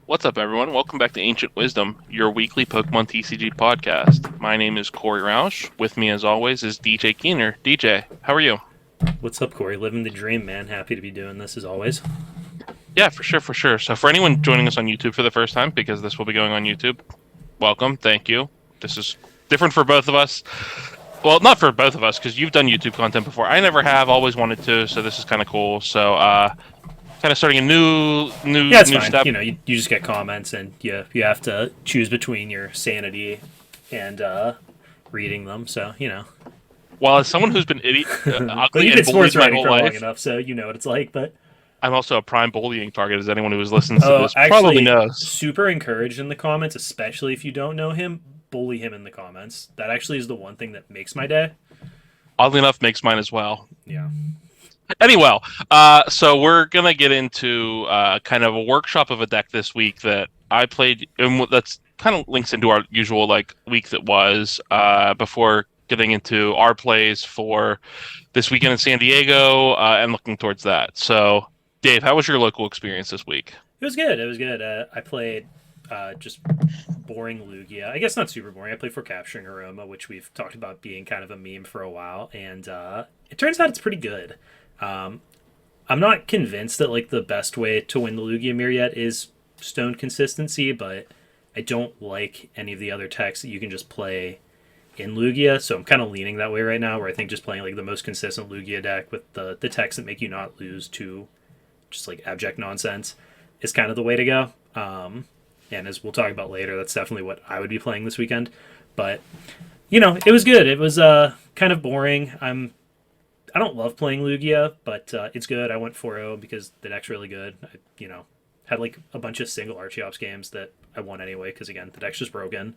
What's up, everyone? Welcome back to Ancient Wisdom, your weekly Pokemon TCG podcast. My name is Corey Roush. With me, as always, is DJ Keener. DJ, how are you? What's up, Corey? Living the dream, man. Happy to be doing this as always. Yeah, for sure, for sure. So, for anyone joining us on YouTube for the first time, because this will be going on YouTube, welcome. Thank you. This is different for both of us. Well, not for both of us, because you've done YouTube content before. I never have, always wanted to, so this is kind of cool. So, kind of starting a new, Yeah, new, it's new fine. step. You just get comments, and you have to choose between your sanity and reading them. So Well, as someone who's been but ugly you and did bullied sports my writing whole for long life, enough, so you know what it's like. But I'm also a prime bullying target, as anyone who listens to oh, this probably actually, knows. super encouraged in the comments, especially if you don't know him. Bully him in the comments. That actually is the one thing that makes my day. Oddly enough, makes mine as well. Yeah. Anyway, so we're gonna get into kind of a workshop of a deck this week that I played, and that's kind of links into our usual like week that was before getting into our plays for this weekend in San Diego and looking towards that. So, Dave, how was your local experience this week? It was good. It was good. I played just boring Lugia. I guess not super boring. I played for Capturing Aroma, which we've talked about being kind of a meme for a while, and it turns out it's pretty good. Um, I'm not convinced that like the best way to win the Lugia mirror yet is stone consistency, but I don't like any of the other techs that you can just play in Lugia, so I'm kind of leaning that way right now, where I think just playing like the most consistent Lugia deck with the techs that make you not lose to just like abject nonsense is kind of the way to go. And as we'll talk about later, that's definitely what I would be playing this weekend. But it was good. It was kind of boring. I don't love playing Lugia, but it's good. I went 4-0 because the deck's really good. I, had like a bunch of single Archeops games that I won anyway because again the deck's just broken.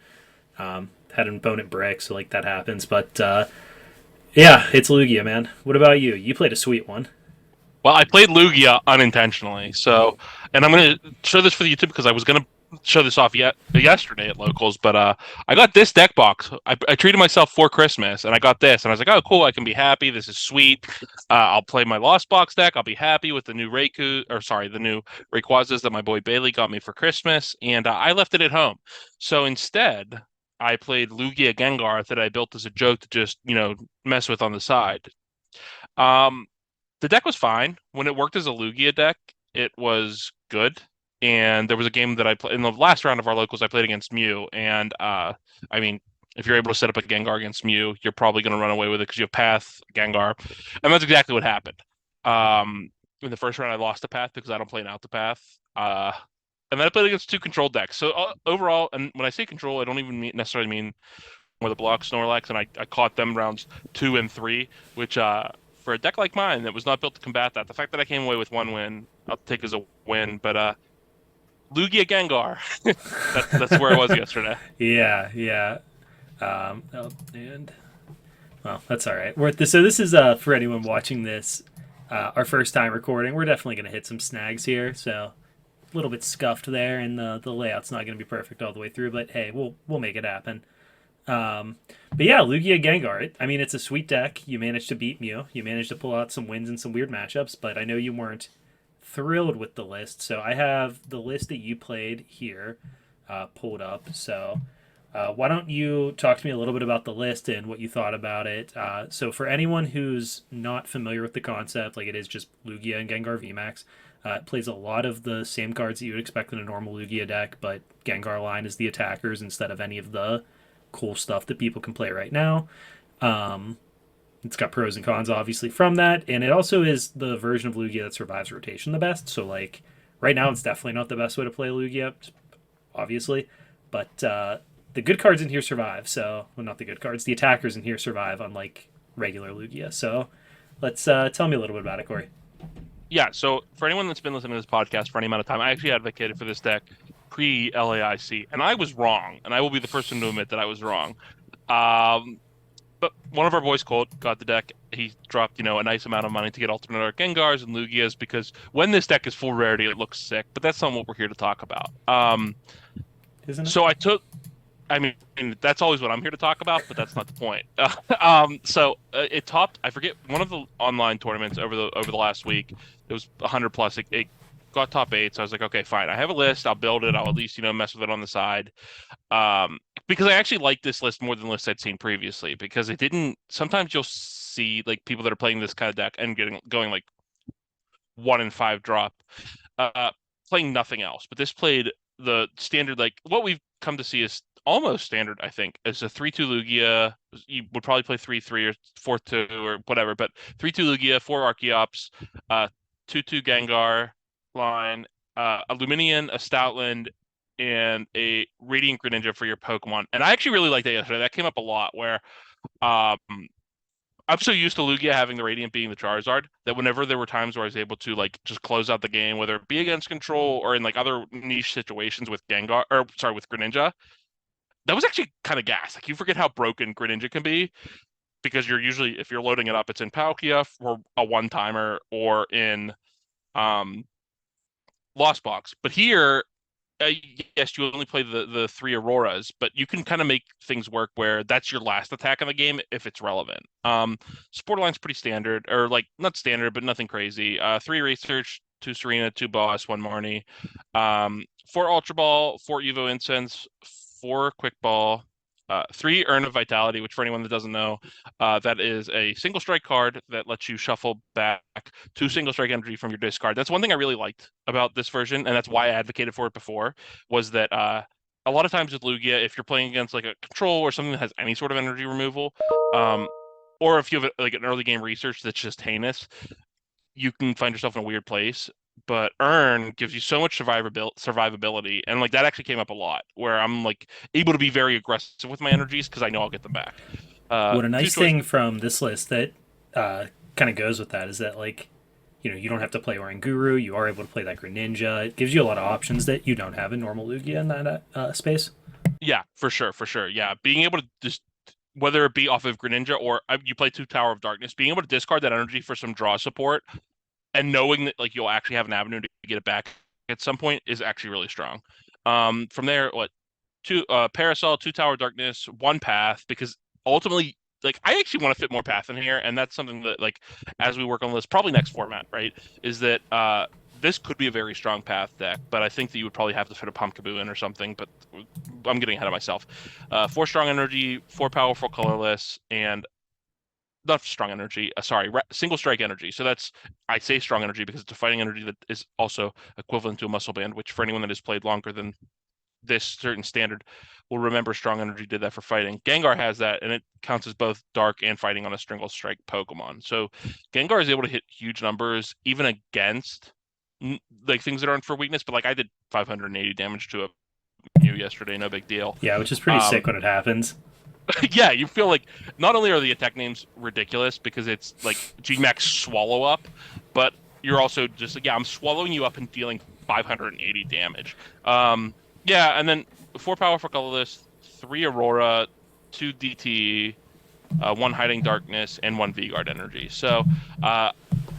Had an opponent brick, so like that happens. But yeah, it's Lugia, man. What about you? You played a sweet one. Well, I played Lugia unintentionally, so and I'm gonna show this for the YouTube because I was gonna show this off yet yesterday at locals, but I got this deck box. I treated myself for Christmas, and I got this, and I was like, oh, cool, I can be happy. This is sweet. I'll play my Lost Box deck. I'll be happy with the new the new Rayquazas that my boy Bailey got me for Christmas, and I left it at home. So instead, I played Lugia Gengar that I built as a joke to just mess with on the side. Um, the deck was fine. When it worked as a Lugia deck, it was good. And there was a game that I played in the last round of our locals. I played against Mew, and I mean, if you're able to set up a Gengar against Mew, you're probably going to run away with it because you have Path, Gengar, and that's exactly what happened. In the first round, I lost the Path because I don't play an out the Path. And then I played against two control decks. So overall, and when I say control, I don't even necessarily mean with a block Snorlax, and I caught them rounds 2 and 3, which for a deck like mine that was not built to combat that, the fact that I came away with one win, I'll take as a win. But Lugia Gengar, that's where I was yesterday. Yeah, yeah. And well, that's all right. So this is for anyone watching this, our first time recording. We're definitely gonna hit some snags here. So a little bit scuffed there, and the layout's not gonna be perfect all the way through. But hey, we'll make it happen. But yeah, Lugia Gengar. I mean, it's a sweet deck. You managed to beat Mew. You managed to pull out some wins in some weird matchups. But I know you weren't thrilled with the list. So I have the list that you played here pulled up. So why don't you talk to me a little bit about the list and what you thought about it? So for anyone who's not familiar with the concept, like it is just Lugia and Gengar VMAX. It plays a lot of the same cards that you would expect in a normal Lugia deck, but Gengar line is the attackers instead of any of the cool stuff that people can play right now. Um, it's got pros and cons, obviously, from that, and it also is the version of Lugia that survives rotation the best. So, like, right now, it's definitely not the best way to play Lugia, obviously, but the good cards in here survive. So, well, not the good cards, the attackers in here survive, unlike regular Lugia. So, let's tell me a little bit about it, Corey. Yeah, so for anyone that's been listening to this podcast for any amount of time, I actually advocated for this deck pre LAIC, and I was wrong, and I will be the first one to admit that I was wrong. Um, but one of our boys, Colt, got the deck. He dropped, a nice amount of money to get alternate art Gengars and Lugias because when this deck is full rarity, it looks sick. But that's not what we're here to talk about. Isn't it? So I mean, that's always what I'm here to talk about, but that's not the point. So it topped. I forget one of the online tournaments over the last week. It was 100 plus. It got top eight. So I was like, okay, fine. I have a list. I'll build it. I'll at least, mess with it on the side. Because I actually like this list more than lists I'd seen previously because it didn't. Sometimes you'll see like people that are playing this kind of deck and going like 1 in 5 drop, uh, playing nothing else. But this played the standard, like what we've come to see is almost standard, I think, is a 3-2 Lugia. You would probably play 3-3 or 4-2 or whatever, but 3-2 Lugia, 4 Archeops, 2-2 Gengar line, a Luminion, a Stoutland, and a Radiant Greninja for your Pokemon. And I actually really liked that yesterday. That came up a lot where um, I'm so used to Lugia having the Radiant being the Charizard that whenever there were times where I was able to like just close out the game, whether it be against control or in like other niche situations with Gengar or sorry, with Greninja, that was actually kind of gas. Like you forget how broken Greninja can be because you're usually if you're loading it up, it's in Palkia for a one timer or in um Lost Box. But here uh, yes, you only play the three Auroras, but you can kind of make things work where that's your last attack in the game if it's relevant. Support line's pretty standard, or like not standard, but nothing crazy. 3 Research, 2 Serena, 2 Boss, 1 Marnie, 4 Ultra Ball, 4 Evo Incense, 4 Quick Ball. 3 Urn of Vitality, which for anyone that doesn't know, that is a single strike card that lets you shuffle back 2 single strike energy from your discard. That's one thing I really liked about this version, and that's why I advocated for it before, was that a lot of times with Lugia, if you're playing against like a control or something that has any sort of energy removal, um, or if you have like an early game research that's just heinous, you can find yourself in a weird place. But Earn gives you so much survivability, and like that actually came up a lot, where I'm like able to be very aggressive with my energies because I know I'll get them back. What a Two nice choice. thing from this list that kind of goes with that is that like you don't have to play Oranguru. You are able to play that Greninja. It gives you a lot of options that you don't have in normal Lugia in that space. Yeah, for sure, for sure. Yeah, being able to just whether it be off of Greninja or you play 2 Tower of Darkness, being able to discard that energy for some draw support and knowing that like you'll actually have an avenue to get it back at some point is actually really strong. From there, what two Parasol, 2 Tower of Darkness, 1 Path, because ultimately, like I actually want to fit more Path in here, and that's something that like as we work on this, probably next format, right? Is that this could be a very strong Path deck, but I think that you would probably have to fit a Pumpkaboo in or something. But I'm getting ahead of myself. 4 strong energy, 4 powerful colorless, and not strong energy. Sorry, single strike energy. So that's I say strong energy because it's a fighting energy that is also equivalent to a muscle band, which for anyone that has played longer than this certain standard will remember strong energy did that for fighting. Gengar has that, and it counts as both dark and fighting on a single strike Pokemon. So Gengar is able to hit huge numbers even against like things that aren't for weakness. But like I did 580 damage to a yesterday, no big deal. Yeah, which is pretty Um, sick when it happens. yeah, you feel like not only are the attack names ridiculous because it's like Gmax swallow up, but you're also just like, yeah, I'm swallowing you up and dealing 580 damage. Yeah, and then 4 powerful colorless, 3 Aurora, 2 DT, 1 Hiding Darkness, and 1 V-Guard energy. So,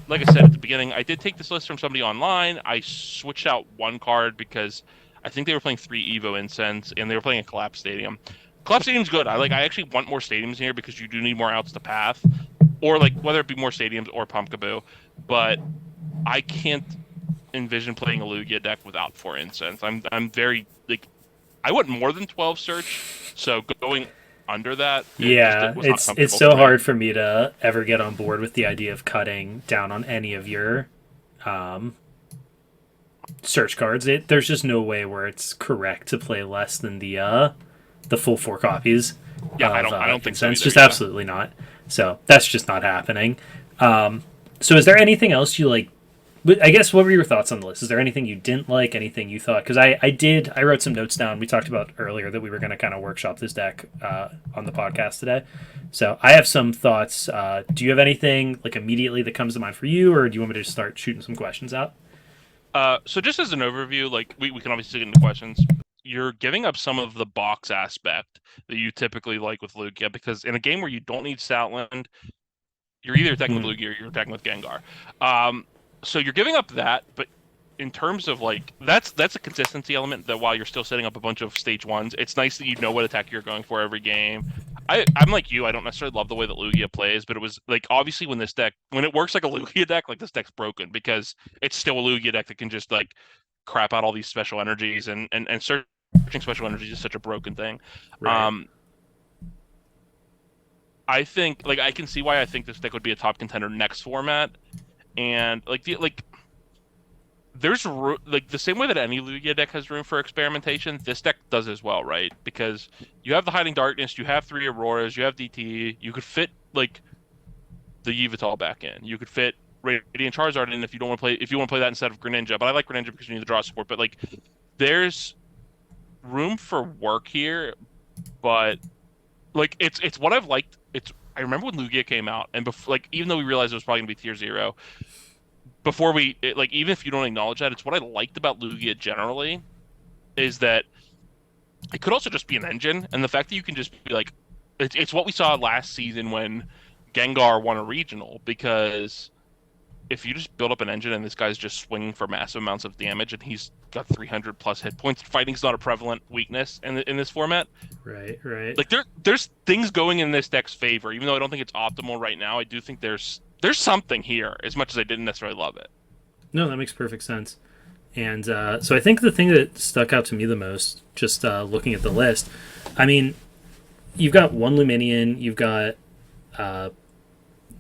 like I said at the beginning, I did take this list from somebody online. I switched out 1 card because I think they were playing 3 Evo Incense and they were playing a Collapse Stadium. Collapse Stadium's good. I actually want more stadiums here because you do need more outs to path, or like whether it be more stadiums or Pumpkaboo. But I can't envision playing a Lugia deck without 4 Incense. I'm very like I want more than 12 search, so going under that it just Yeah, was not it's comfortable for so me. hard for me to ever get on board with the idea of cutting down on any of your um, search cards. There's just no way where it's correct to play less than the full 4 copies Yeah, of I don't think so incense. either. Just Yeah. absolutely not. So that's just not happening. So is there anything else you like? I guess what were your thoughts on the list? Is there anything you didn't like? Anything you thought? Because I wrote some notes down. We talked about earlier that we were going to kind of workshop this deck on the podcast today. So I have some thoughts. Do you have anything like immediately that comes to mind for you, or do you want me to just start shooting some questions out? So just as an overview, like we can obviously get into questions. You're giving up some of the box aspect that you typically like with Lugia because in a game where you don't need Stoutland, you're either attacking with Mm. Lugia or you're attacking with Gengar. Um, so you're giving up that, but in terms of like that's a consistency element that while you're still setting up a bunch of stage ones, it's nice that you know what attack you're going for every game. I'm like you. I don't necessarily love the way that Lugia plays, but it was like obviously when it works like a Lugia deck, like this deck's broken because it's still a Lugia deck that can just like crap out all these special energies and searching special energies is such a broken thing. Right. Um, I think like I can see why I think this deck would be a top contender next format, and like like the same way that any Lugia deck has room for experimentation, this deck does as well, right? Because you have the Hiding Darkness, you have three Auroras, you have DT, you could fit like the Yveltal back in. You could fit Radiant Charizard in if you want to play that instead of Greninja. But I like Greninja because you need the draw support. But like there's room for work here, but like it's what I've liked. It's I remember when Lugia came out, and before like even though we realized it was probably gonna be tier zero, like even if you don't acknowledge that, it's what I liked about Lugia generally is that it could also just be an engine, and the fact that you can just be like, it's what we saw last season when Gengar won a regional because if you just build up an engine and this guy's just swinging for massive amounts of damage and he's got 300 plus hit points, fighting's not a prevalent weakness in this format. Right. Right. Like there's things going in this deck's favor, even though I don't think it's optimal right now. I do think there's something here, as much as I didn't necessarily love it. No, that makes perfect sense. And so I think the thing that stuck out to me the most, just looking at the list, I mean, you've got one Luminion, you've got uh,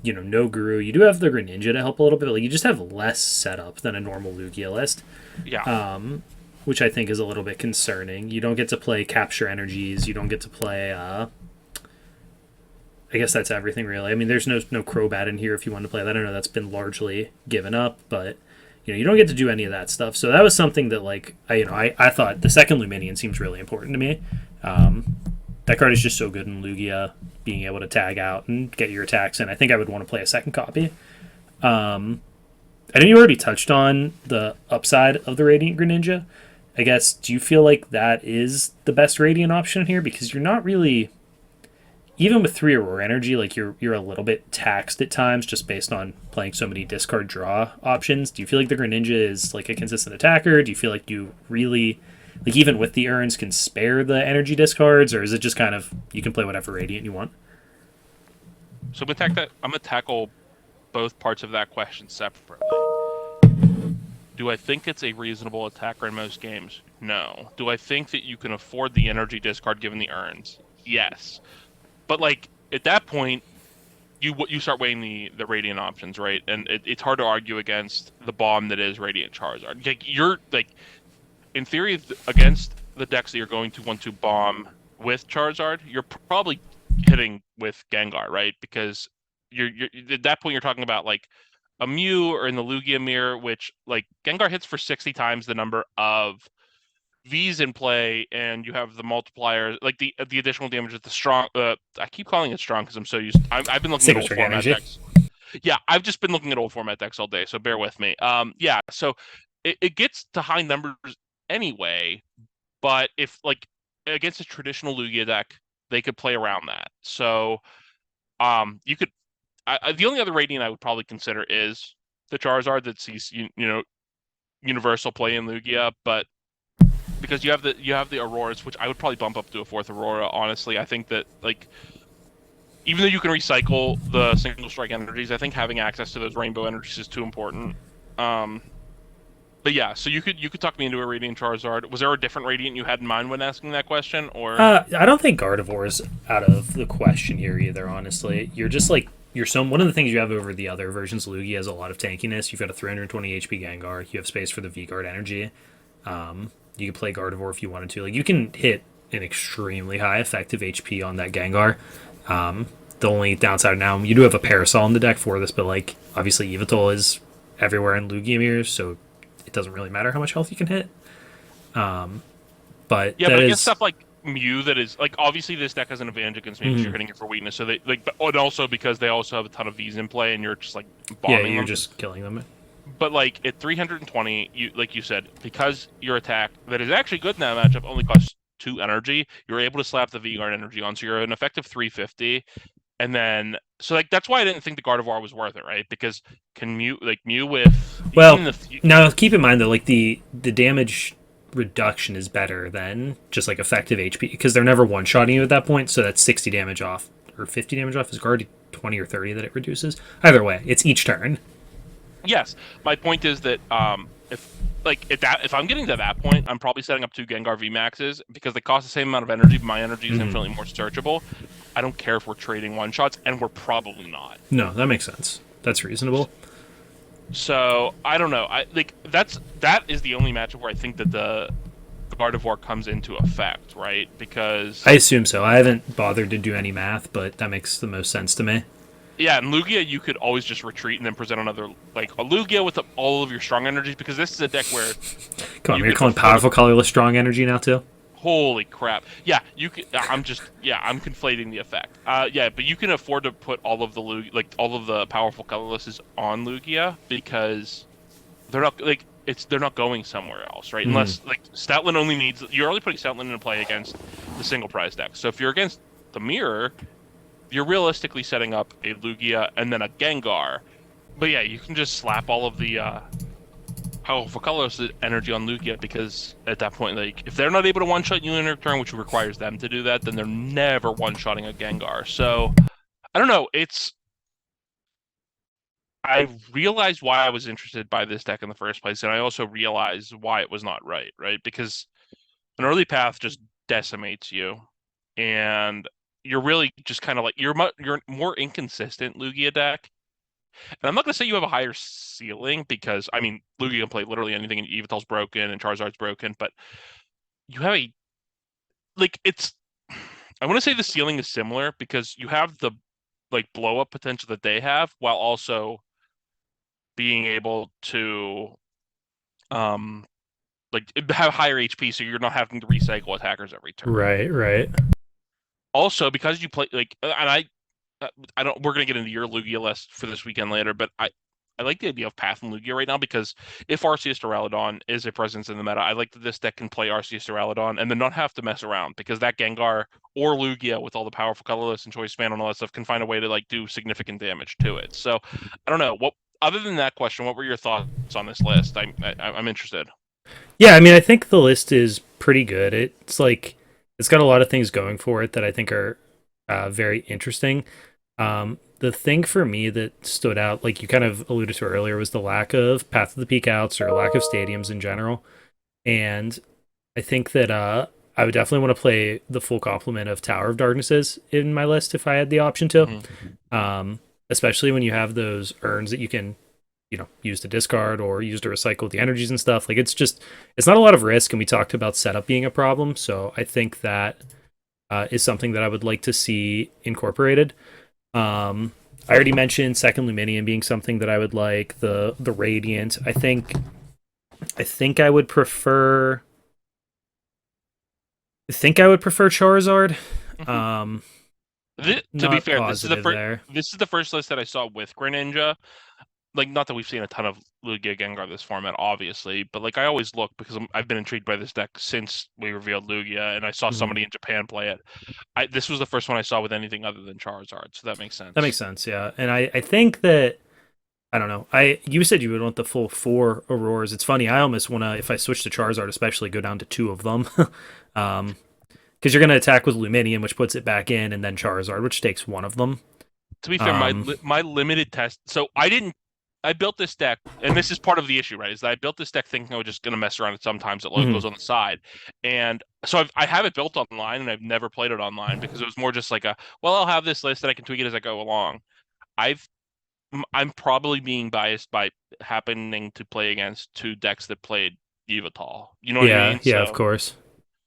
no Guru. You do have the Greninja to help a little bit. But, like you just have less setup than a normal Lugia list, Yeah. which I think is a little bit concerning. You don't get to play Capture Energies. You don't get to play. I guess that's everything really. I mean, there's no Crobat in here if you want to play that. I don't know, that's been largely given up, but you don't get to do any of that stuff. So that was something that like I thought the second Luminion seems really important to me. That card is just so good in Lugia, being able to tag out and get your attacks in. I think I would want to play a second copy. I know you already touched on the upside of the Radiant Greninja. I guess, do you feel like that is the best Radiant option here? Because you're not really, even with 3 Aurora Energy, like you're a little bit taxed at times just based on playing so many discard draw options. Do you feel like the Greninja is like a consistent attacker? Do you feel like you really, like even with the urns, can spare the energy discards? Or is it just kind of, you can play whatever Radiant you want? So I'm gonna tackle both parts of that question separately. Do I think it's a reasonable attacker in most games? No. Do I think that you can afford the energy discard given the urns? Yes. But like at that point, you start weighing the Radiant options, right? And it's hard to argue against the bomb that is Radiant Charizard. Like you're like in theory against the decks that you're going to want to bomb with Charizard, you're probably hitting with Gengar, right? Because you're at that point you're talking about like a Mew or in the Lugia mirror, which like Gengar hits for 60 times the number of V's in play, and you have the multiplier, like the additional damage with the strong. I keep calling it strong because I'm so used. I've been looking at Single old trigger format energy. decks. Yeah, I've just been looking at old format decks all day, so bear with me. Yeah, so it gets to high numbers anyway, but if like against a traditional Lugia deck, they could play around that. So you could. The only other Radiant I would probably consider is the Charizard that sees universal play in Lugia, but because you have the Auroras, which I would probably bump up to a fourth Aurora. Honestly, I think that like even though you can recycle the single strike energies, I think having access to those rainbow energies is too important. Um, but yeah, so you could talk me into a Radiant Charizard. Was there a different Radiant you had in mind when asking that question, or I don't think Gardevoir is out of the question here either. Honestly, you're just like you're so one of the things you have over the other versions. Lugia has a lot of tankiness. You've got a 320 HP Gengar. You have space for the V Guard energy. You can play Gardevoir if you wanted to. Like you can hit an extremely high effective HP on that Gengar. The only downside now, you do have a Parasol in the deck for this, but like obviously Yveltal is everywhere in Lugia mirrors, so it doesn't really matter how much health you can hit. But yeah, that but against is stuff like Mew, that is like obviously this deck has an advantage against me because you're hitting it for weakness. So they like, and also because they also have a ton of V's in play, and you're just like yeah, bombing you're them. just killing them. But like at 320, you like you said, because your attack that is actually good in that matchup only costs 2 energy, you're able to slap the V Guard energy on, so you're an effective 350. And then so like that's why I didn't think the Gardevoir was worth it, right? Because can Mew with even Well, in the now keep in mind though, like the damage reduction is better than just like effective HP because they're never one shotting you at that point. So that's 60 damage off or 50 damage off. Is guard 20 or 30 that it reduces? Either way, it's each turn. Yes, my point is that if like at that if I'm getting to that point, I'm probably setting up two Gengar V Maxes because they cost the same amount of energy, but my energy is Mhm. infinitely more searchable. I don't care if we're trading one shots, and we're probably not. No, that makes sense. That's reasonable. So I don't know. I like that is the only matchup where I think that the Gardevoir comes into effect, right? I Because assume so. I haven't bothered to do any math, but that makes the most sense to me. yeah, in Lugia you could always just retreat and then present another like a Lugia with all of your strong energies because this is a deck where Come on, you you're can calling afford to. powerful colorless strong energy now too. Holy crap! Yeah, you can. I'm conflating the effect. Yeah, but you can afford to put all of the all of the powerful colorlesses on Lugia because they're not they're not going somewhere else, right? Mm-hmm. Unless like Stoutland only needs you're only putting Stoutland into play against the single prize deck. So if you're against the mirror, you're realistically setting up a Lugia and then a Gengar. But yeah, you can just slap all of the powerful colors energy on Lugia because at that point, like if they're not able to one shot you in a turn, which requires them to do that, then they're never one shotting a Gengar. So I don't know. I realized why I was interested by this deck in the first place, and I also realized why it was not right, right? Because an early path just decimates you, and you're really just kind of like you're more inconsistent Lugia deck. And I'm not going to say you have a higher ceiling because I mean Lugia can play literally anything, and Evital's broken and Charizard's broken, but you have a like it's. I want to say the ceiling is similar because you have the like blow up potential that they have while also being able to um like have higher HP, so you're not having to recycle attackers every turn. Right, right. Also, because you play like, and I don't. We're gonna get into your Lugia list for this weekend later, but I like the idea of Path and Lugia right now because if Arceus Duraludon is a presence in the meta, I like that this deck can play Arceus Duraludon and then not have to mess around because that Gengar or Lugia with all the powerful colorless and choice span and all that stuff can find a way to like do significant damage to it. So I don't know what. Other than that question, what were your thoughts on this list? I'm interested. Yeah, I mean, I think the list is pretty good. It's like it's got a lot of things going for it that I think are very interesting. The thing for me that stood out, like you kind of alluded to earlier, was the lack of Path of the Peak outs or lack of stadiums in general. And I think that I would definitely want to play the full complement of Tower of Darknesses in my list if I had the option to. Hmm. Especially when you have those urns that you can, use to discard or use to recycle the energies and stuff. Like it's not a lot of risk, and we talked about setup being a problem. So I think that is something that I would like to see incorporated. I already mentioned second Luminium being something that I would like. The Radiant. I would prefer. I think I would prefer Charizard. Hmm. Um, To be Not fair, positive there. this is the first list that I saw with Greninja. Like, not that we've seen a ton of Lugia Gengar this format, obviously, but like I always look because I've been intrigued by this deck since we revealed Lugia, and I saw Mhm. somebody in Japan play it. This was the first one I saw with anything other than Charizard, so that makes That makes sense. sense, yeah. And I think that I don't know. You said you would want the full four Auroras. It's funny. I almost want to, if I switch to Charizard, especially go down to two of them, because you're going to attack with Luminium, which puts it back in, and then Charizard, which takes one of them. To be fair, Um, my limited test. So I didn't. I built this deck, and this is part of the issue, right? Is that I built this deck thinking I was just going to mess around it sometimes at mhm. locals on the side, and so I have it built online, and I've never played it online because it was more just like well, I'll have this list that I can tweak it as I go along. I've I'm probably being biased by happening to play against two decks that played Yveltal. You know what I Yeah, mean? yeah, of course.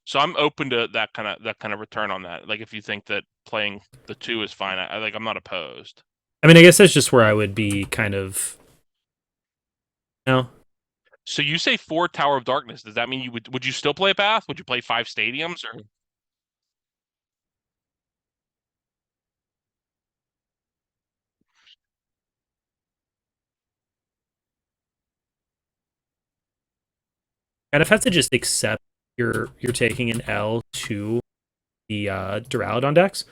So I'm open to that kind of return on that. Like if you think that playing the two is fine, I like I'm not opposed. I mean, I guess that's just where I would be kind of, you know, So you say four Tower of Darkness. Does that mean you would you still play Path? Would you play five stadiums or kind of have to just accept you're taking an L to the Duraludon decks.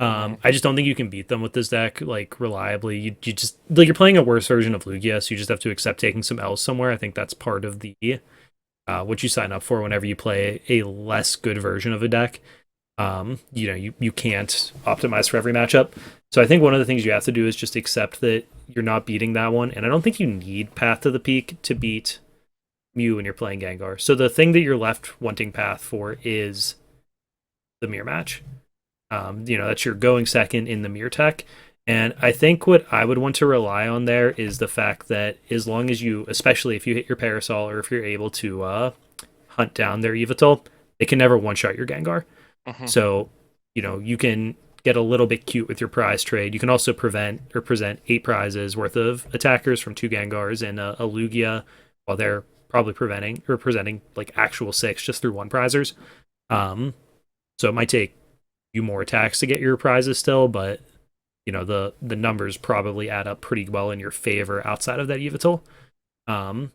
Mhm. I just don't think you can beat them with this deck like reliably. You just like you're playing a worse version of Lugia, so you just have to accept taking some L's somewhere. I think that's part of the what you sign up for whenever you play a less good version of a deck. You can't optimize for every matchup. So I think one of the things you have to do is just accept that you're not beating that one. And I don't think you need Path to the Peak to beat Mew when you're playing Gengar. So the thing that you're left wanting Path for is the mirror match. That's your going second in the mirror tech. And I think what I would want to rely on there is the fact that as long as you, especially if you hit your Parasol or if you're able to hunt down their Yveltal, they can never one shot your Gengar. Hmm. So, you can get a little bit cute with your prize trade. You can also prevent or present 8 prizes worth of attackers from 2 Gengars and a Lugia, while they're probably preventing or presenting like actual 6 just through 1 prizers. So it might take you more attacks to get your prizes still, but the numbers probably add up pretty well in your favor outside of that Yveltal. Um,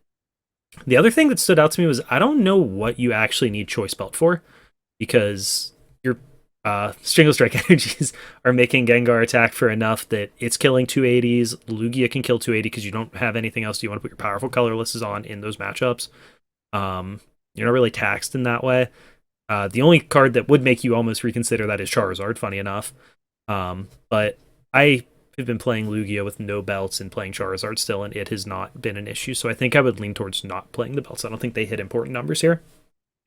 the other thing that stood out to me was I don't know what you actually need Choice Belt for, because your Stringle Strike energies are making Gengar attack for enough that it's killing 280s. Lugia can kill 280 because you don't have anything else you want to put your powerful colorlesses on in those matchups. You're not really taxed in that way. The only card that would make you almost reconsider that is Charizard, funny enough. But I have been playing Lugia with no belts and playing Charizard still, and it has not been an issue. So I think I would lean towards not playing the belts. I don't think they hit important numbers here.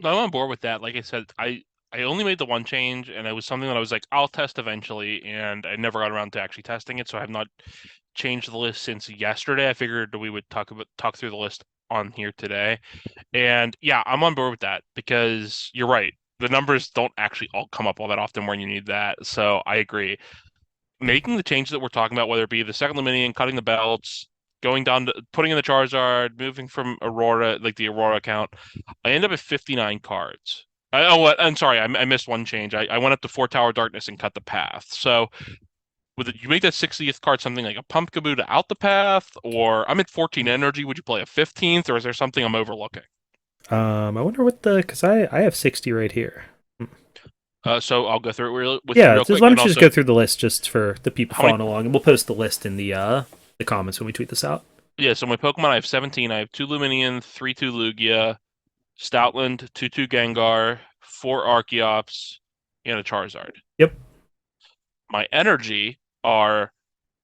I'm on board with that. Like I said, I only made the one change, and it was something that I was like, I'll test eventually, and I never got around to actually testing it. So I have not changed the list since yesterday. I figured we would talk through the list on here today, and yeah, I'm on board with that because you're right. The numbers don't actually all come up all that often when you need that. So I agree. Making the changes that we're talking about, whether it be the second Luminion, cutting the belts, going down to putting in the Charizard, moving from Aurora, like the Aurora account, I end up at 59 cards. I'm sorry, I missed one change. I went up to 4 Tower Darkness and cut the path. So would you make that 60th card something like a Pumpkaboo to out the path, or I'm at 14 energy? Would you play a 15th, or is there something I'm overlooking? I wonder what because I have 60 right here. So I'll go through it with you Yeah, real just quick, why and don't you just also go through the list just for the people how many. following along, and we'll post the list in the comments when we tweet this out. Yeah, so my Pokemon, I have 17. I have 2 Luminion, 3 Lugia, Stoutland, Gengar, 4 Archeops, and a Charizard. Yep, My energy are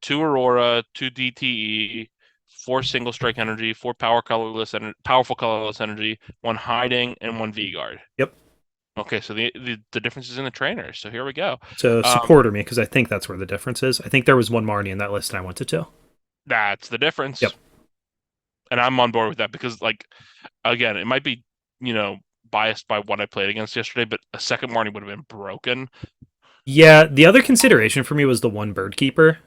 2 Aurora, 2 DTE, 4 Single Strike energy, 4 powerful colorless energy, 1 Hiding, and 1 V-Guard. yep. Okay, so the difference is in the trainers. So here we go. So Um, supporter me because I think that's where the difference is. I think there was one Marnie in that list, and I went to two. that's the Yep. difference, and I'm on board with that because, like, again, it might be, you know, biased by what I played against yesterday, but a second Marnie would have been broken. Yeah, the other consideration for me was the one Bird Keeper,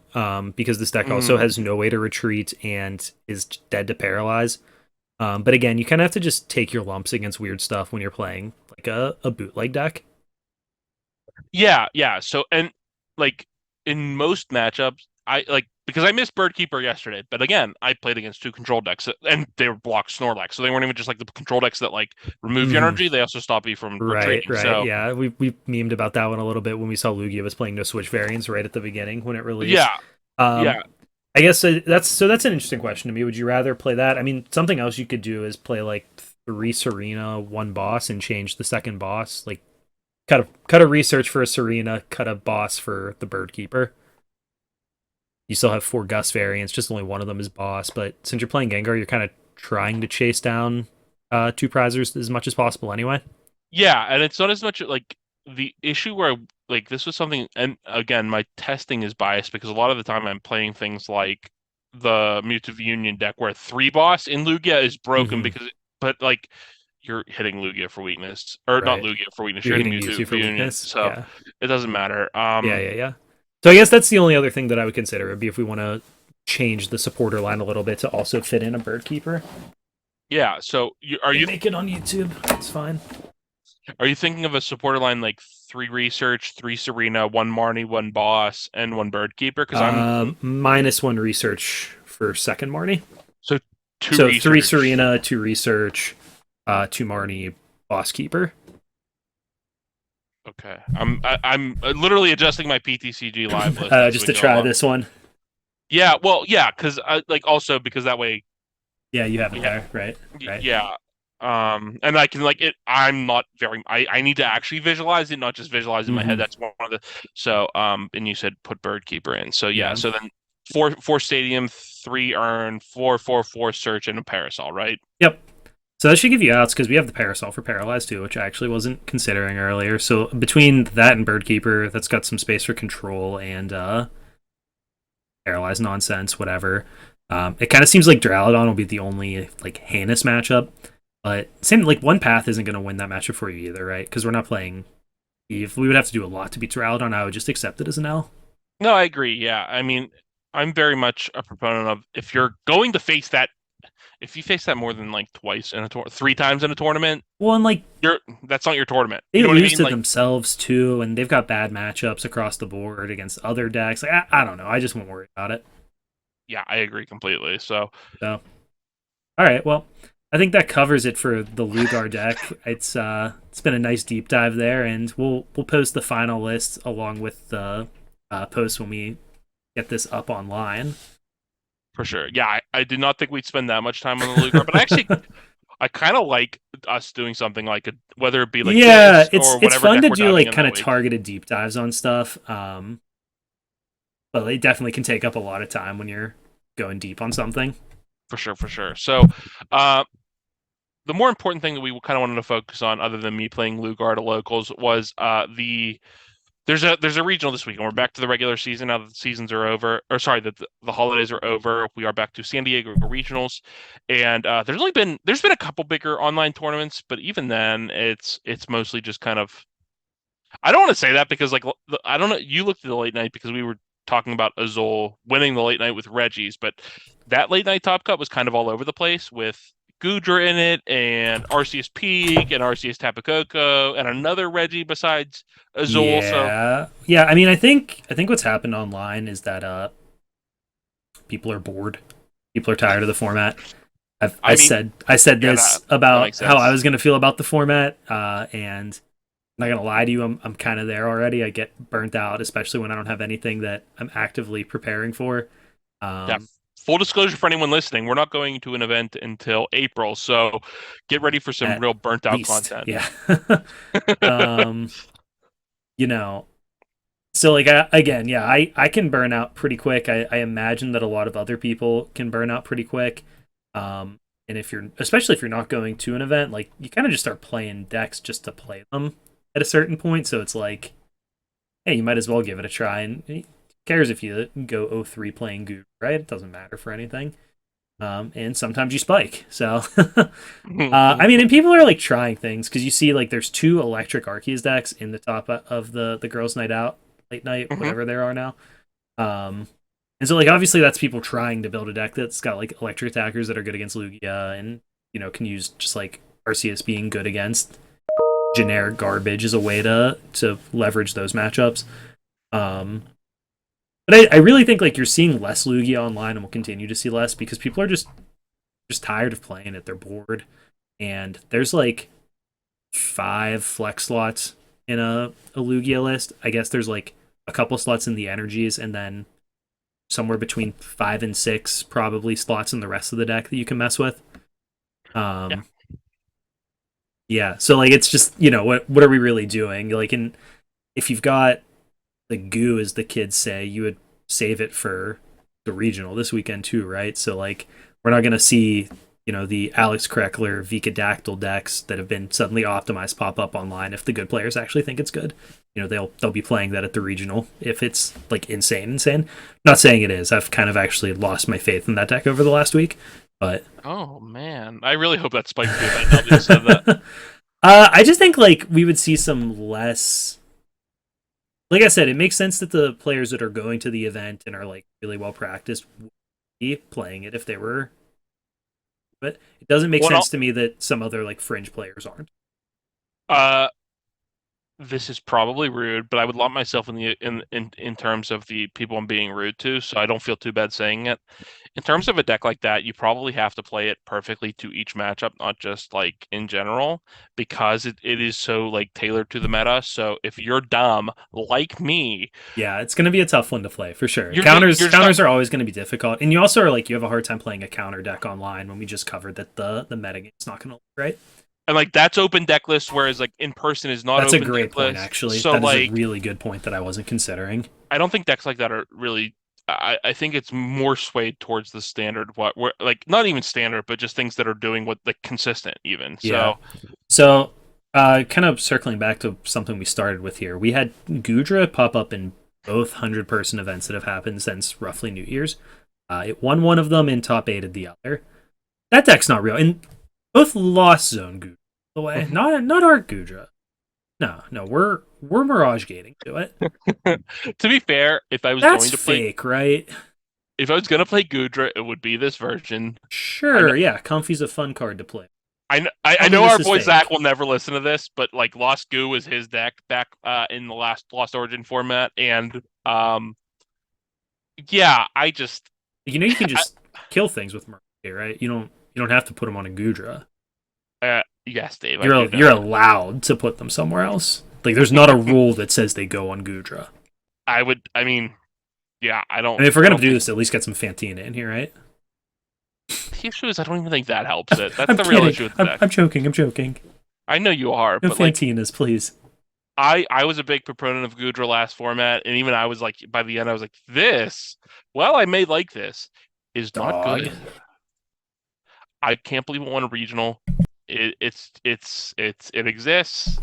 because this deck also Mm, has no way to retreat and is dead to paralyze. But again, you kind of have to just take your lumps against weird stuff when you're playing like a bootleg deck. yeah, yeah. So and like in most matchups, I like because I missed Birdkeeper yesterday, but again, I played against 2 control decks and they were blocked Snorlax, so they weren't even just like the control decks that like remove your Hmm. energy. They also stop you from Right, retreating. right. So Yeah, we memed about that one a little bit when we saw Lugia was playing no switch variants right at the beginning when it released. yeah, Um, yeah, I guess that's an interesting question to me. Would you rather play that? I mean, something else you could do is play like 3 Serena, 1 boss, and change the second boss. Like cut a research for a Serena, cut a boss for the Bird Keeper. You still have 4 Gus variants, just only one of them is boss. But since you're playing Gengar, you're kind of trying to chase down 2 prizers as much as possible anyway. yeah. And it's not as much like the issue where like this was something, and again, my testing is biased because a lot of the time I'm playing things like the Mewtwo Union deck where 3 boss in Lugia is broken Hmm. because, but like you're hitting Lugia for weakness, or not Right. Lugia for weakness. You're You're hitting hitting Mewtwo Mewtwo for for Union, weakness. so Yeah. it doesn't matter. Yeah, yeah, yeah. So I guess that's the only other thing that I would consider would be if we want to change the supporter line a little bit to also fit in a Bird Keeper. Yeah. So They make it on YouTube. It's fine. are you thinking of a supporter line like 3 Research, 3 Serena, 1 Marnie, 1 Boss, and 1 Birdkeeper? Because I'm -1 research for second Marnie. so two So 3 research. Serena, 2 research, 2 Marnie, boss keeper. Okay, I'm literally adjusting my PTCG live list as Just we to go try along. this one. Yeah, well, yeah, because I like also because that way Yeah, you have we it have there, right? Right. yeah. And I can like it. I'm not very. I need to actually visualize it, not just visualize it in my head. Hmm. That's one of the. So and you said put Bird Keeper in. So yeah. Yeah. So then four stadium, three earn, four search, and a parasol. Right. Yep. So that should give you outs because we have the Parasol for Paralyzed too, which I actually wasn't considering earlier. So between that and Birdkeeper, that's got some space for control and Paralyzed nonsense, whatever. It kind of seems like Duraludon will be the only like heinous matchup, but same like one path isn't going to win that matchup for you either, right? Because we're not playing Eve. We would have to do a lot to beat Duraludon. I would just accept it as an L. No, I agree. Yeah. I mean, I'm very much a proponent of if you're going to face that, if you face that more than like twice in a three times in a tournament, Well, and like you're that's not your tournament. they You know what I lose mean? to Like, themselves too, and they've got bad matchups across the board against other decks. Like I don't know. I just won't worry about it. yeah, I agree completely. So, So all right, well, I think that covers it for the Lugar deck. It's been a nice deep dive there, and we'll post the final list along with the post when we get this up online. for sure. Yeah, I did not think we'd spend that much time on the Luger, but I kind of like us doing something like a, whether it be like Yeah, this or it's whatever fun deck to we're do diving like in kind that of week. targeted deep dives on stuff. But it definitely can take up a lot of time when you're going deep on something. For sure, for sure. So, uh, the more important thing that we kind of wanted to focus on, other than me playing Lugar to locals, was the there's a regional this week, and we're back to the regular season now that the seasons are over. Or sorry, that the holidays are over. We are back to San Diego regionals, and there's been a couple bigger online tournaments, but even then, it's mostly just kind of I don't want to say that because like I don't know. You looked at the late night because we were talking about Azul winning the late night with Reggie's, but that late night Top Cut was kind of all over the place with Gudra in it and RCS Peak and RCS Tapacoco and another Reggie besides Azul. So Yeah. I mean, I think what's happened online is that people are bored. People are tired of the format. I mean, I said yeah, this that about makes how I sense. was going to feel about the format, and I'm not gonna lie to you, I'm kind of there already. I get burnt out, especially when I don't have anything that I'm actively preparing for. Yeah. Um, Full disclosure for anyone listening, we're not going to an event until April, so get ready for some at real burnt out least, content. yeah. um, you know, so like again, yeah, I can burn out pretty quick. I imagine that a lot of other people can burn out pretty quick. And if you're, especially if you're not going to an event, like you kind of just start playing decks just to play them at a certain point. So it's like, hey, you might as well give it a try. And who cares if you go 0-3 playing Goo, right? It doesn't matter for anything. And sometimes you spike. So, I mean, and people are like trying things because you see like there's two electric Arceus decks in the top of the girls' night out, late night, Mhm. whatever there are now. Um, and so like obviously that's people trying to build a deck that's got like electric attackers that are good against Lugia and can use just like Arceus being good against generic garbage as a way to leverage those matchups. Um, but I really think like you're seeing less Lugia online and will continue to see less because people are just tired of playing it. They're bored. And there's like 5 flex slots in a Lugia list. I guess there's like a couple slots in the energies and then somewhere between 5 and 6 probably slots in the rest of the deck that you can mess with. Yeah. Um yeah, so like it's just, what are we really doing? Like if you've got the goo, as the kids say, you would save it for the regional this weekend too, right? So like we're not gonna see the Alex Kreckler Vikadactyl decks that have been suddenly optimized pop up online if the good players actually think it's good. They'll be playing that at the regional if it's like insane. Not saying it is. I've kind of actually lost my faith in that deck over the last week, but Oh man, I really hope that spikes the event now that you said that. I just think like we would see some less. Like I said, it makes sense that the players that are going to the event and are like really well practiced would be playing it if they were, but it doesn't make Well, sense to me that some other like fringe players aren't. uh, this is probably rude, but I would lump myself in the in terms of the people I'm being rude to, so I don't feel too bad saying it. In terms of a deck like that, you probably have to play it perfectly to each matchup, not just like in general, because it is so like tailored to the meta. So if you're dumb like me, Yeah, it's going to be a tough one to play for sure. you're just not. Counters are always going to be difficult, and you also are like you have a hard time playing a counter deck online when we just covered that the meta game's not going to look right. And like that's open deck list, whereas like in person is not That's a open great deck point, list. actually. So That is a like really good point that I wasn't considering. I don't think decks like that are really. I think it's more swayed towards the standard what we're like not even standard, but just things that are doing what like consistent even. Yeah. So So, kind of circling back to something we started with here, we had Gudra pop up in both 100-person events that have happened since roughly New Year's. It won one of them and top eighted the other. That deck's not real. And both Lost Zone Gudra, by the way. Not our Gudra. No, no, we're Mirage gating to it. to be fair, That's fake, right? if I was going to play Gudra, it would be this version. Sure, yeah, Comfy's a fun card to play. I Tell me know this our is boy fake. Zach will never listen to this, but like Lost Goo was his deck back in the last Lost Origin format, and yeah, I just You know, you can just kill things with Mirage, right? You don't have to put them on a Gudra. yes, Dave, I do You're know. allowed to put them somewhere else. Like there's not a rule that says they go on Gudra. I would. I mean, yeah, I I don't. mean, if we're I gonna don't do think this, at least get some Fantina in here, right? the issue is I don't even think that helps it. That's I'm the real kidding. issue with the I'm deck. joking. I'm joking. I know you are, No but like Fantinas, please. I was a big proponent of Gudra last format, and even I was like by the end I was like, this, well, I may like this, is not Dog. good. I can't believe it won a regional. It exists.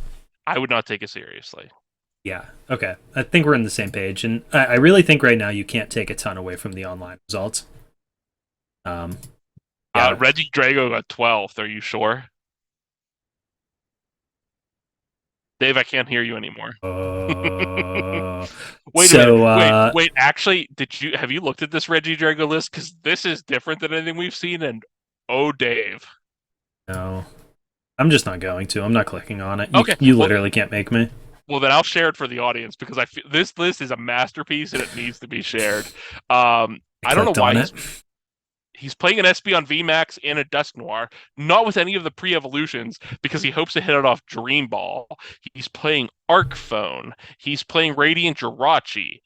I would not take it seriously. Yeah. Okay. I think we're on the same page, and I really think right now you can't take a ton away from the online results. Um. Yeah. Reggie Drago got 12th. Are you sure? Dave, I can't hear you anymore. Wait a minute. So Wait. Actually, did you have you looked at this Reggie Drago list? Because this is different than anything we've seen. And oh, Dave. no, I'm just not going to. I'm not clicking on it. Okay. You literally can't make me. Well, then I'll share it for the audience because I feel this list is a masterpiece and it needs to be shared. I I don't know clicked on why it. he's playing an SB on VMAX and a Dusk Noir, not with any of the pre-evolutions because he hopes to hit it off Dream Ball. He's playing Arc Phone. He's playing Radiant Jirachi.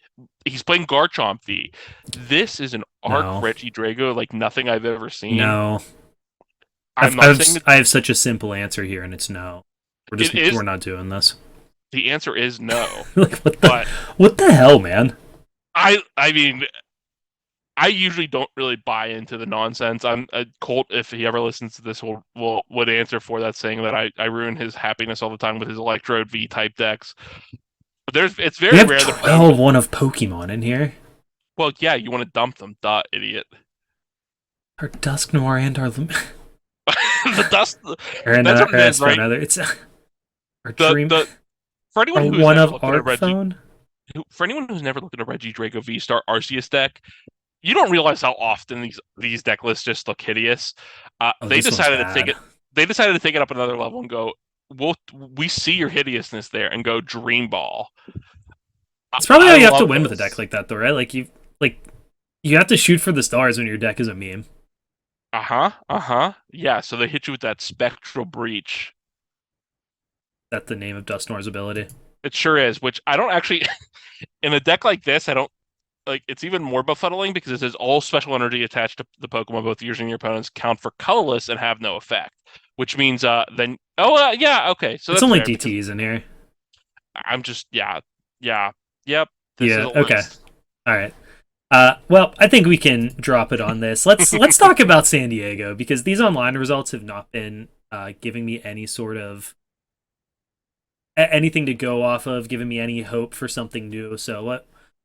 He's playing Garchomp V. This is an Arc No. Reggie Drago like nothing I've ever seen. No. I'm not saying that I have such a simple answer here, and it's no. it is. We're not doing this. The answer is no. Like But what the hell, man? I mean, I usually don't really buy into the nonsense. I'm Colt. If he ever listens to this, would answer for that, saying that I ruin his happiness all the time with his Electrode V type decks. But it's We very have rare that 12 one of Pokemon in here. well, yeah, you want to dump them, duh, idiot. Our Dusk Noir and our the dust. or That's what it is, for right? another. It's our The dream. the for anyone Our who's one never of looked at a Arc Phone. For anyone who's never looked at a Reggie Draco V Star Arceus deck, you don't realize how often these deck lists just look hideous. Oh, They this one's decided to take bad. it. They decided to take it up another level and go. We see your hideousness there and go Dream Ball. It's probably how I you have to love win with a this. deck like that, though, right? Like you have to shoot for the stars when your deck is a meme. Yeah, so they hit you with that Spectral Breach. That's the name of Dusk Noir's ability. It sure is, which I don't actually in a deck like this, I don't like it's even more befuddling because it says all special energy attached to the Pokemon, both yours and your opponent's, count for colorless and have no effect. Which means then yeah, okay. So It's that's only fair because DTs in here. I'm just yep. This is Yeah. a Okay. list. All right. Well, I think we can drop it on this. Let's talk about San Diego because these online results have not been giving me any sort of anything to go off of, giving me any hope for something new. So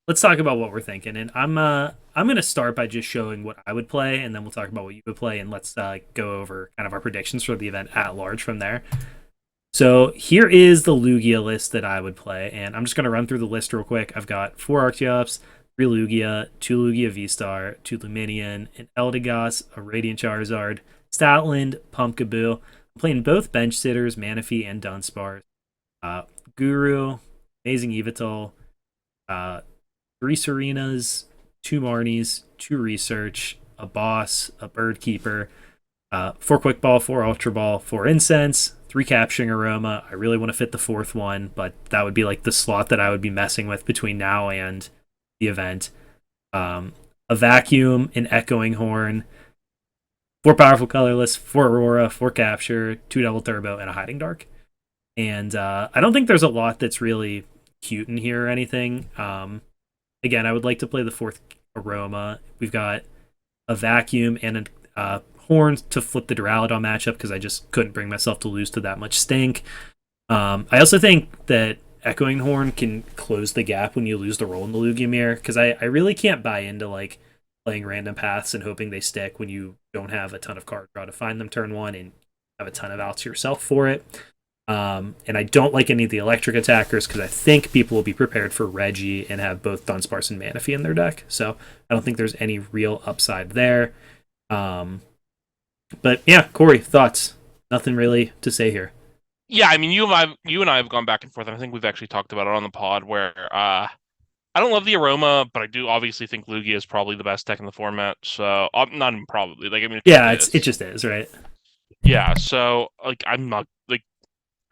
let's talk about what we're thinking. And I'm gonna start by just showing what I would play, and then we'll talk about what you would play, and let's go over kind of our predictions for the event at large from there. So here is the Lugia list that I would play, and I'm just going to run through the list real quick. I've got 4 Archeops, 3 Lugia, 2 Lugia V-Star, 2 Luminion, an Eldegoss, a Radiant Charizard, Stoutland, Pumpkaboo. I'm playing both Bench Sitters, Manaphy, and Dunsparce. uh, Guru, Amazing Evital, uh, 3 Serenas, 2 Marnies, 2 Research, a Boss, a Bird Keeper, 4 Quick Ball, 4 Ultra Ball, 4 Incense, 3 Capturing Aroma. I really want to fit the fourth one, but that would be like the slot that I would be messing with between now and the event. Um, a Vacuum, an Echoing Horn, 4 Powerful Colorless, 4 Aurora, 4 Capture, 2 Double Turbo, and a Hiding Dark. And I don't think there's a lot that's really cute in here or anything. Again, I would like to play the fourth Aroma. We've got a Vacuum and a Horn to flip the Duraludon matchup because I just couldn't bring myself to lose to that much stink. I also think that Echoing Horn can close the gap when you lose the roll in the Lugia Mirror because I really can't buy into like playing random paths and hoping they stick when you don't have a ton of card draw to find them turn one and have a ton of outs yourself for it. And I don't like any of the electric attackers because I think people will be prepared for Reggie and have both Dunsparce and Manaphy in their deck. So I don't think there's any real upside there. But yeah, Corey, thoughts? Nothing really to say here. Yeah, I mean, you and I have gone back and forth, and I think we've actually talked about it on the pod where I don't love the aroma, but I do obviously think Lugia is probably the best deck in the format. So not even probably, like I mean, it just Yeah, it is. just is, right? Yeah, so like I'm not like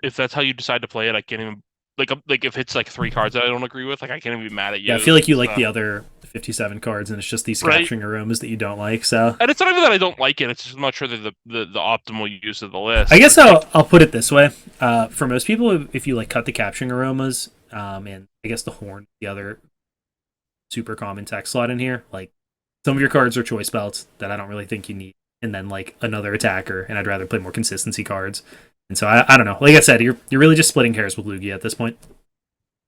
if that's how you decide to play it, I can't even like if it's like 3 cards that I don't agree with, like I can't even be mad at Yeah, I you. feel like you like So the other 57 cards, and it's just these right, capturing aromas that you don't like. So and it's not even that I don't like it; it's just I'm not sure that the optimal use of the I list. guess I'll put it this way: for most people, if you like cut the capturing aromas, and I guess the horn, the other super common tech slot in here, like some of your cards are choice belts that I don't really think you need, and then like another attacker, and I'd rather play more consistency cards. And so I don't know. Like I said, you're really just splitting hairs with Lugia at this point.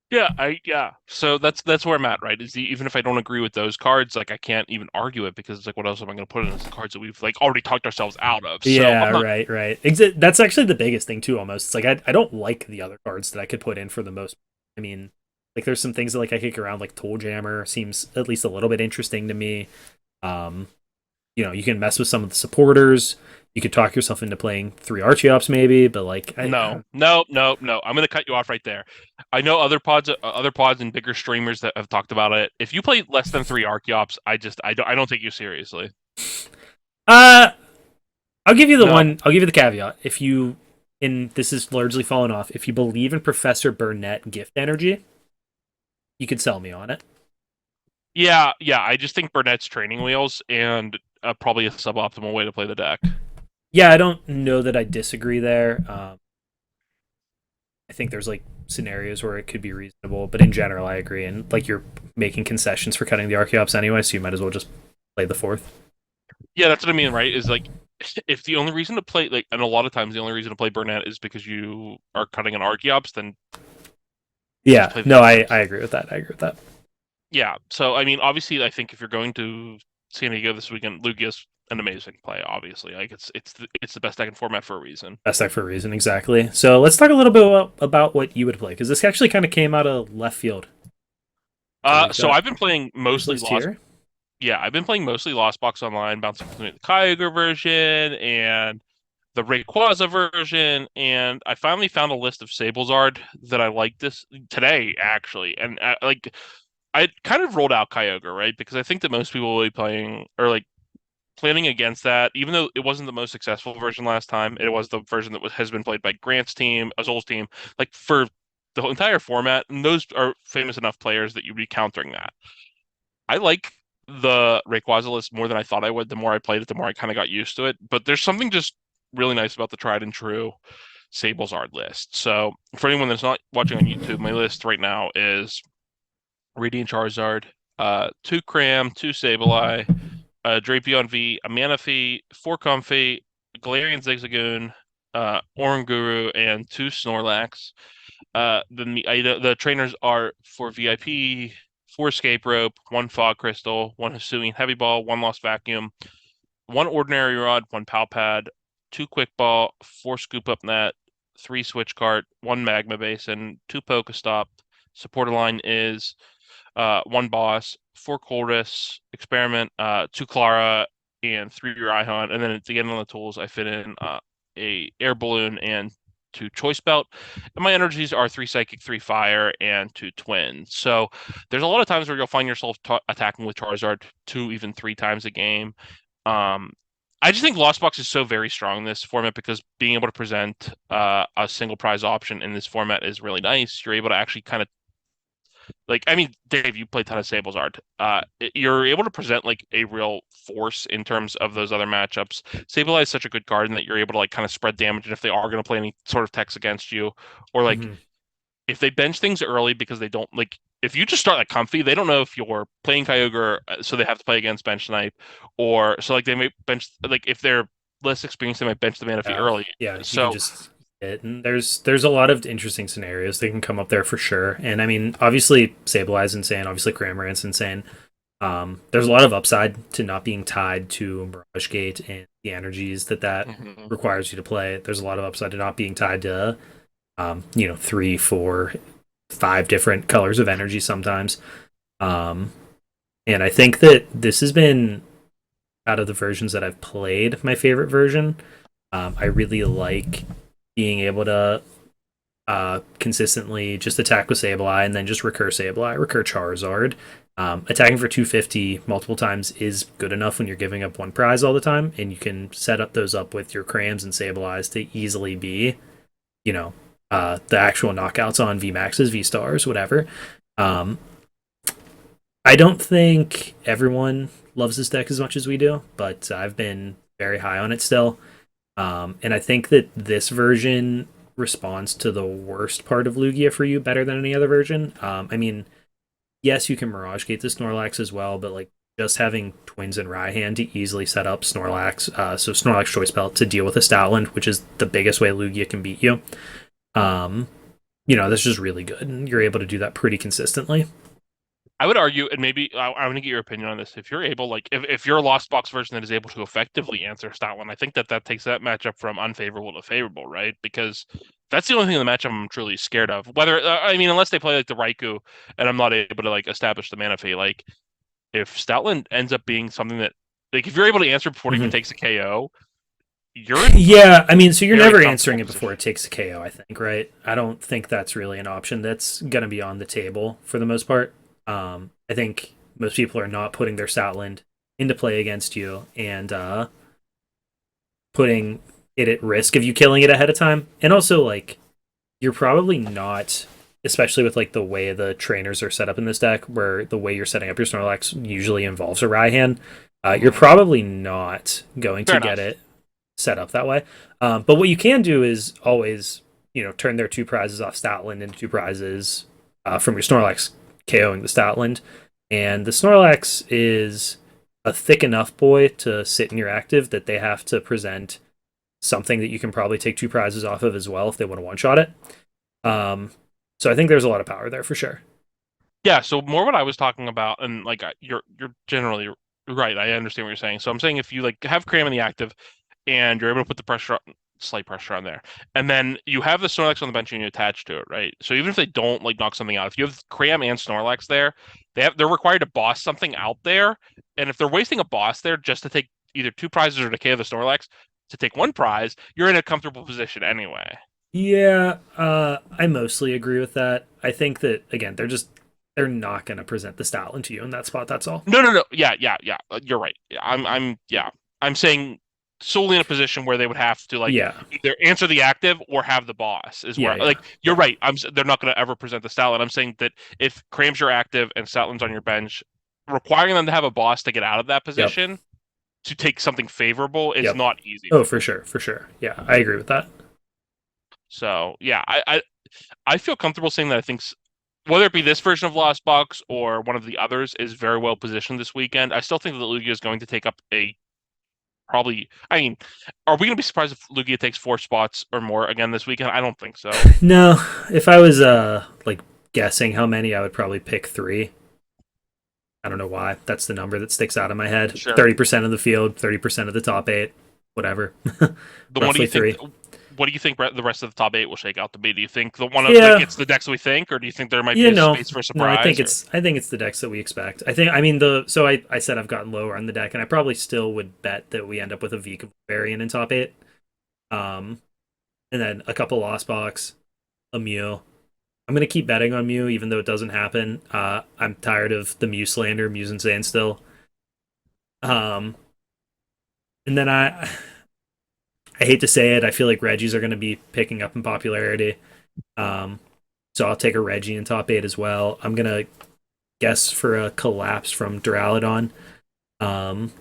Yeah. So that's where I'm at, right? Even if I don't agree with those cards, like I can't even argue it because it's like what else am I going to put in as the cards that we've like already talked ourselves out of? So Yeah, I'm not. right. That's actually the biggest thing too. Almost, it's like I don't like the other cards that I could put in for the most. I mean, like there's some things that like I kick around, like Toll Jammer seems at least a little bit interesting to me. Um, you can mess with some of the supporters. You could talk yourself into playing 3 Archeops maybe, but like No. I'm going to cut you off right there. I know other pods and bigger streamers that have talked about it. If you play less than 3 Archeops, I don't take you seriously. uh, I'll give you the No. one. I'll give you the caveat. If you, and this is largely fallen off. If you believe in Professor Burnett gift energy, you could sell me on it. Yeah. I just think Burnett's training wheels and probably a suboptimal way to play the deck. Yeah, I don't know that I disagree there. I think there's like scenarios where it could be reasonable, but in general, I agree. And like you're making concessions for cutting the Archeops anyway, so you might as well just play the fourth. Yeah, that's what I mean, right? Is like if the only reason to play like, and a lot of times the only reason to play Burnett is because you are cutting an Archeops, then just Yeah, play the no, fourth. I agree with that. I agree with that. Yeah, so I mean, obviously, I think if you're going to San Diego this weekend, Lugia's an amazing play. Obviously, like it's the best deck in format for a reason. Best deck for a reason, exactly. So let's talk a little bit about what you would play because this actually kind of came out of left field. So we've So got I've been playing this mostly list Lost. here. Yeah, I've been playing mostly Lost Box Online, bouncing between the Kyogre version and the Rayquaza version, and I finally found a list of Sablezard that I like this today actually, and like I kind of rolled out Kyogre, right? Because I think that most people will be playing or like planning against that, even though it wasn't the most successful version last time. It was the version that has been played by Grant's team, Azul's team, like for the whole entire format, and those are famous enough players that you'd be countering that. I like the Rayquaza list more than I thought I would. The more I played it, the more I kind of got used to it. But there's something just really nice about the tried and true Sablezard list. So for anyone that's not watching on YouTube, my list right now is Radiant Charizard, 2 Cram, 2 Sableye, Drapion V, a Manaphy, 4 Comfey, Galarian Zigzagoon, Oranguru, and 2 Snorlax. Then the trainers are for VIP, 4 Escape Rope, 1 Fog Crystal, 1 Hisuian Heavy Ball, 1 Lost Vacuum, 1 Ordinary Rod, 1 Pad, 2 Quick Ball, 4 Scoop Up Net, 3 Switch Cart, 1 Magma Basin, 2 Pokestop. Supporter line is 1 Boss, 4 Colress, Experiment, 2 Clara, and 3 Rhyhorn. And then at the end on the tools, I fit in a Air Balloon and 2 Choice Belt, and my energies are 3 Psychic, 3 Fire, and 2 Twin. So there's a lot of times where you'll find yourself attacking with Charizard 2, even 3 times a game. Um, I just think Lost Box is so very strong in this format because being able to present a single prize option in this format is really nice. You're able to actually kind of like, I mean, Dave, you played a ton of Sables Art. You're able to present like a real force in terms of those other matchups. Sableye is such a good card in that you're able to like kind of spread damage, and if they are going to play any sort of techs against you, or like Hmm. if they bench things early because they don't like if you just start like comfy, they don't know if you're playing Kyogre, so they have to play against bench snipe, or so like they may bench like if they're less experienced, they might bench the Manaphy Yeah, early. yeah, you can So just hit, and there's a lot of interesting scenarios that can come up there for sure. And I mean, obviously, Sableye's insane. Obviously, Cramorant's insane. There's a lot of upside to not being tied to Mirage Gate and the energies that mhm. requires you to play. There's a lot of upside to not being tied to, three, four, five different colors of energy sometimes. Um, and I think that this has been out of the versions that I've played my favorite version. I really like being able to consistently just attack with Sableye and then just recur Sableye, recur Charizard. Attacking for 250 multiple times is good enough when you're giving up one prize all the time, and you can set up those up with your Crams and Sableyes to easily be, you know, the actual knockouts on V Maxes, V Stars, whatever. Um, I don't think everyone loves this deck as much as we do, but I've been very high on it still. And I think that this version responds to the worst part of Lugia for you better than any other version. I mean, yes, you can Mirage Gate the Snorlax as well, but like just having Twins and Raihan to easily set up Snorlax, so Snorlax Choice Belt to deal with a Stoutland, which is the biggest way Lugia can beat you. Um, that's just really good, and you're able to do that pretty consistently. I would argue, and maybe I'm going to get your opinion on this. If you're able, like, if you're a Lost Box version that is able to effectively answer Stoutland, I think that takes that matchup from unfavorable to favorable, right? Because that's the only thing in the matchup I'm truly scared of. Whether, I mean, unless they play like the Raikou, and I'm not able to like establish the Manaphy. Like, if Stoutland ends up being something that, like, if you're able to answer before it even Mm-hmm. takes a KO, you're in a Yeah, I mean, so you're very never comfortable answering it before position. it takes a KO, I think, right? I don't think that's really an option that's going to be on the table for the most part. I think most people are not putting their Stoutland into play against you and putting it at risk of you killing it ahead of time. And also, like, you're probably not, especially with like the way the trainers are set up in this deck, where the way you're setting up your Snorlax usually involves a Raihan. You're Mhm. probably not going Fair to get enough. it set up that way. But what you can do is always, turn their two prizes off Stoutland into two prizes from your Snorlax KOing the Stoutland. And the Snorlax is a thick enough boy to sit in your active that they have to present something that you can probably take two prizes off of as well if they want to one shot it. Um, so I think there's a lot of power there for sure. Yeah, so more what I was talking about, and like you're generally right. I understand what you're saying. So I'm saying if you like have Cram in the active, and you're able to put the slight pressure on there, and then you have the Snorlax on the bench and you attach to it, right? So even if they don't like knock something out, if you have Cram and Snorlax there, they're required to boss something out there, and if they're wasting a boss there just to take either two prizes or to KO the Snorlax to take one prize, you're in a comfortable position anyway. Yeah, I mostly agree with that. I think that again, they're not going to present the Stoutland to you in that spot. That's all. No, no, no. Yeah, yeah, yeah. You're right. Yeah, yeah. I'm saying solely in a position where they would have to like Yeah, either answer the active or have the boss is yeah, where yeah, like you're yeah. right. They're not going to ever present the Stoutland. I'm saying that if Cram's your active and Stoutland's on your bench, requiring them to have a boss to get out of that Yep, position to take something favorable is yep. not easy Oh, to for do. sure, for sure. Yeah, I agree with that. So yeah, I feel comfortable saying that I think whether it be this version of Lost Box or one of the others is very well positioned this weekend. I still think that Lugia is going to take up a probably. I mean, are we going to be surprised if Lugia takes 4 spots or more again this weekend? I don't think so. No, if I was like guessing how many, I would probably pick three. I don't know why. That's the number that sticks out in my head. Sure. 30% of the field, 30% of the top eight, whatever. Then what do Roughly you think? three. What do you think the rest of the top 8 will shake out to be? Do you think the one of like Yeah, it's the decks we think, or do you think there might be yeah, a no, space for a no. I think surprise? Or it's the decks that we expect. I mean the so I said I've gotten lower on the deck, and I probably still would bet that we end up with a V variant in top eight. Um, and then a couple Lost Box, a Mew. I'm gonna keep betting on Mew, even though it doesn't happen. I'm tired of the Mew slander, Mew's insane still. Um, and then I hate to say it, I feel like Reggies are gonna be picking up in popularity. Um, so I'll take a Reggie in top eight as well. I'm gonna guess for a collapse from Duraludon. Um,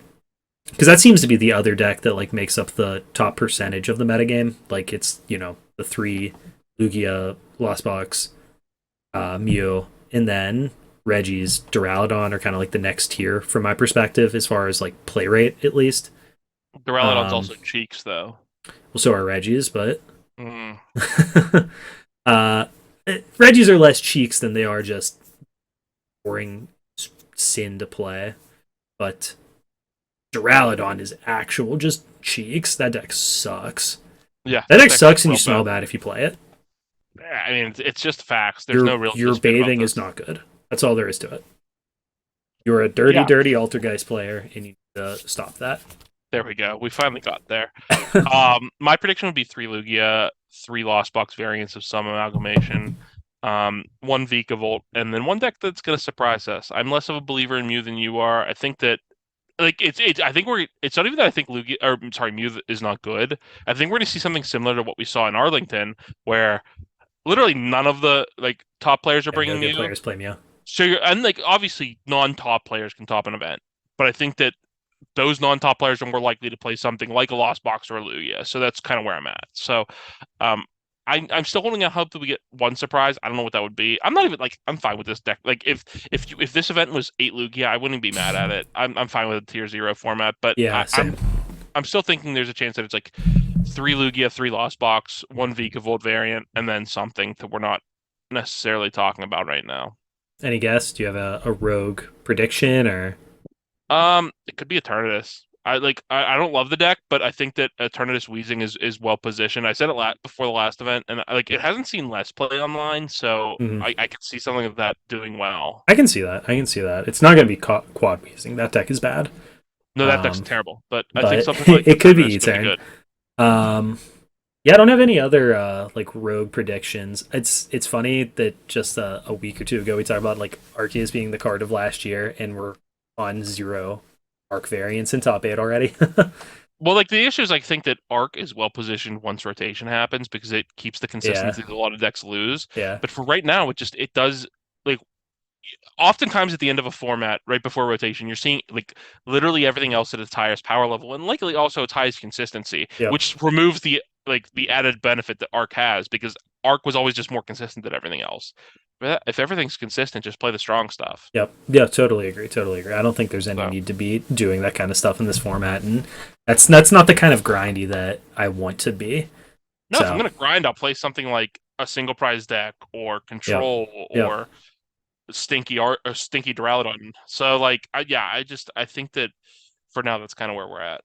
because that seems to be the other deck that like makes up the top percentage of the metagame. Like it's the three Lugia, Lost Box, Mew, and then Reggie's Duraludon are kind of like the next tier from my perspective as far as like play rate at least. Duraludon's Um, also cheeks though. well, so are Reggie's, but Mm. uh, Reggie's are less cheeks than they are just boring sin to play. But Duraludon is actual just cheeks. That deck sucks. Yeah, That that deck deck's sucks and you real smell bad. bad if you play it. Yeah, I mean, it's just facts. There's Your no real your spin about bathing is this. not good. That's all there is to it. You're a dirty, Yeah, dirty Altergeist player, and you need to stop that. there we go. We finally got there. My prediction would be three Lugia, three Lost Box variants of some amalgamation, one Vikavolt, and then one deck that's going to surprise us. I'm less of a believer in Mew than you are. I think that like it's I think we're it's not even that I think Lugia or sorry Mew is not good. I think we're going to see something similar to what we saw in Arlington, where literally none of the like top players are Yeah, no bringing good Mew. players play Mew. So and like obviously non-top players can top an event, but I think that those non-top players are more likely to play something like a Lost Box or a Lugia. So that's kind of where I'm at. So um, I'm still holding out hope that we get one surprise. I don't know what that would be. I'm not even like I'm fine with this deck. Like if this event was eight Lugia, I wouldn't be mad at it. I'm fine with the tier zero format, but Yeah, same. I'm still thinking there's a chance that it's like three Lugia, three Lost Box, one Vikavolt variant, and then something that we're not necessarily talking about right now. Any guess? Do you have a rogue prediction or? It could be Eternatus. I don't love the deck, but I think that Eternatus Weezing is well positioned. I said it before the last event, and like it hasn't seen less play online, so Mhm. I could see something of that doing well. I can see that. I can see that. It's not going to be quad weezing. That deck is bad. No, that deck's Um, terrible, but I think but something like it could be Eternatus could be E-turn. good. Um, yeah, I don't have any other like rogue predictions. It's funny that just a week or two ago we talked about like Arceus being the card of last year, and we're on zero arc variants in top eight already. Well, like the issue is, I think that Arc is well positioned once rotation happens because it keeps the Yeah, consistency that a lot of decks lose. yeah, But for right now, it does like oftentimes at the end of a format, right before rotation, you're seeing like literally everything else at its highest power level and likely also its highest consistency, yep, which removes the added benefit that Arc has because Arc was always just more consistent than everything else. But if everything's consistent, just play the strong stuff. yep, yeah. Totally agree. Totally agree. I don't think there's any So need to be doing that kind of stuff in this format, and that's not the kind of grindy that I want to be. no, if I'm So, gonna grind, I'll play something like a single prize deck or yep, control yep. or stinky art or stinky Duraludon. So like I think that for now that's kind of where we're at.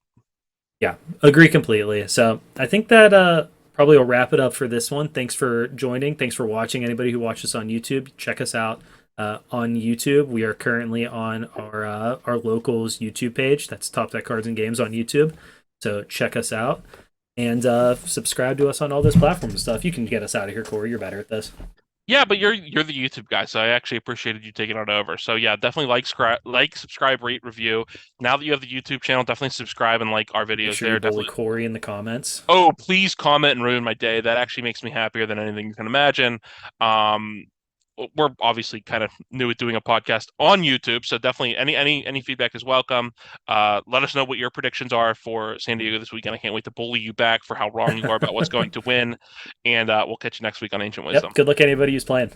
Yeah, agree completely. So I think that probably will wrap it up for this one. Thanks for joining. Thanks for watching. Anybody who watches on YouTube, check us out on YouTube. We are currently on our locals YouTube page. That's Top Deck Cards and Games on YouTube. So check us out and subscribe to us on all those platforms and stuff. You can get us out of here, Corey. You're better at this. Yeah, but you're the YouTube guy, so I actually appreciated you taking it over. So yeah, definitely subscribe, rate, review. Now that you have the YouTube channel, definitely subscribe and like our Make videos sure you there. bully Definitely. Corey in the comments. Oh, please comment and ruin my day. That actually makes me happier than anything you can imagine. Um, we're obviously kind of new at doing a podcast on YouTube, so definitely any feedback is welcome. Let us know what your predictions are for San Diego this weekend. I can't wait to bully you back for how wrong you are about what's going to win, and we'll catch you next week on Ancient Yep. Wisdom. Good luck, anybody who's playing.